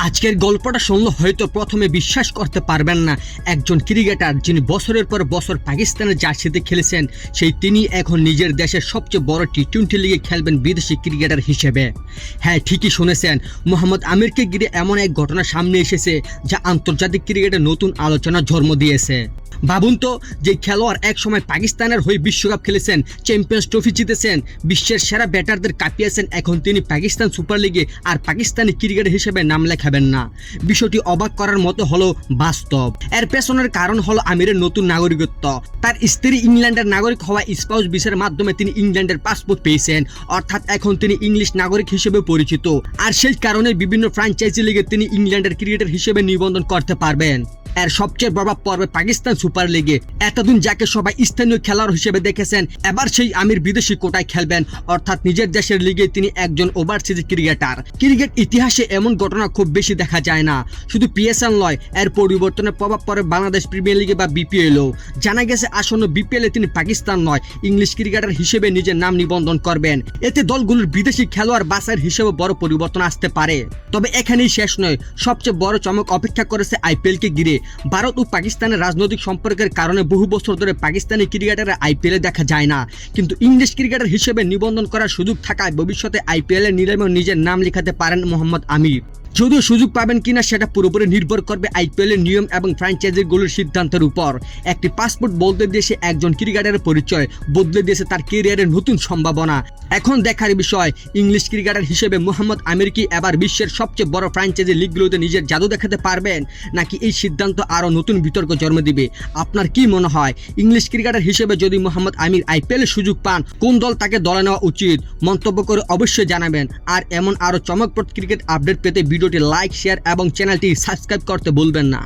আজকের গল্পটা শুনলে হয়তো প্রথমে বিশ্বাস করতে পারবেন না, একজন ক্রিকেটার যিনি বছরের পর বছর পাকিস্তানের জার্সিতে খেলেছেন, সেই তিনি এখন নিজের দেশের সবচেয়ে বড় টি-20 লিগে খেলবেন বিদেশি ক্রিকেটার হিসেবে। হ্যাঁ, ঠিকই শুনেছেন, মোহাম্মদ আমিরকে ঘিরে এমন এক ঘটনা সামনে এসেছে যা আন্তর্জাতিক ক্রিকেটে নতুন আলোচনা জন্ম দিয়েছে। ভাবুন তো, যে খেলোয়াড় এক সময় পাকিস্তানের হয়ে বিশ্বকাপ খেলেছেন, চ্যাম্পিয়ন্স ট্রফি জিতেছেন, বিশ্বের সেরা ব্যাটারদের কাঁপিয়েছেন, এখন তিনি পাকিস্তান সুপার লিগে আর পাকিস্তানি ক্রিকেটার হিসেবে নাম লেখাবেন না। বিষয়টি অবাক করার মতো হলো বাস্তব। এর পেছনের কারণ হলো আমিরের নতুন নাগরিকত্ব। তার স্ত্রী ইংল্যান্ডের নাগরিক হওয়া স্পাউস ভিসার মাধ্যমে তিনি ইংল্যান্ডের পাসপোর্ট পেয়েছেন, অর্থাৎ এখন তিনি ইংলিশ নাগরিক হিসেবে পরিচিত। আর সেই কারণে বিভিন্ন ফ্র্যাঞ্চাইজি লিগে তিনি ইংল্যান্ডের ক্রিকেটার হিসেবে নিবন্ধন করতে পারবেন। এর সবচেয়ে প্রভাব পড়বে পাকিস্তান সুপার লিগে। এতদিন যাকে সবাই স্থানীয় খেলোয়াড় হিসেবে দেখেছেন, এবার সেই আমির বিদেশি কোটায় খেলবেন, অর্থাৎ নিজের দেশের লিগে তিনি একজন ওভারসিজ ক্রিকেটার। ক্রিকেট ইতিহাসে এমন ঘটনা খুব বেশি দেখা যায় না। শুধু পিএসএল নয়, এর পরিবর্তনে প্রভাব পড়ে বাংলাদেশ প্রিমিয়ার লিগে বা বিপিএলও। জানা গেছে আসন্ন বিপিএলে তিনি পাকিস্তান নয়, ইংলিশ ক্রিকেটার হিসেবে নিজের নাম নিবন্ধন করবেন। এতে দলগুলোর বিদেশি খেলোয়াড় বাছাইয়ের হিসেবে বড় পরিবর্তন আসতে পারে। তবে এখানেই শেষ নয়, সবচেয়ে বড় চমক অপেক্ষা করেছে আইপিএলকে ঘিরে। ভারত ও পাকিস্তানের রাজনৈতিক সম্পর্কের কারণে বহু বছর ধরে পাকিস্তানি ক্রিকেটাররা আইপিএলে দেখা যায় না, কিন্তু ইংলিশ ক্রিকেটার হিসেবে নিবন্ধন করার সুযোগ থাকায় ভবিষ্যতে আইপিএলের নিলামেও নিজের নাম লেখাতে পারেন মোহাম্মদ আমির। যদিও সুযোগ পাবেন কিনা সেটা পুরোপুরি নির্ভর করবে আইপিএলের নিয়ম এবং ফ্র্যাঞ্চাইজিগুলোর সিদ্ধান্তের উপর। একটি পাসপোর্ট বদলে দিয়েছে একজন ক্রিকেটারের পরিচয়, বদলে দিয়েছে তার ক্যারিয়ারের নতুন সম্ভাবনা। এখন দেখার বিষয়, ইংলিশ ক্রিকেটার হিসেবে মোহাম্মদ আমির কি এবার বিশ্বের সবচেয়ে বড় ফ্র্যাঞ্চাইজি লিগগুলোতে নিজের জাদু দেখাতে পারবেন, নাকি এই সিদ্ধান্ত আরও নতুন বিতর্ক জন্ম দিবে? আপনার কি মনে হয়, ইংলিশ ক্রিকেটার হিসেবে যদি মোহাম্মদ আমির আইপিএলের সুযোগ পান, কোন দল তাকে দলে নেওয়া উচিত? মন্তব্য করে অবশ্যই জানাবেন। আর এমন আরও চমকপ্রদ ক্রিকেট আপডেট পেতে ভিডিওটি লাইক, শেয়ার এবং চ্যানেলটি সাবস্ক্রাইব করতে ভুলবেন না।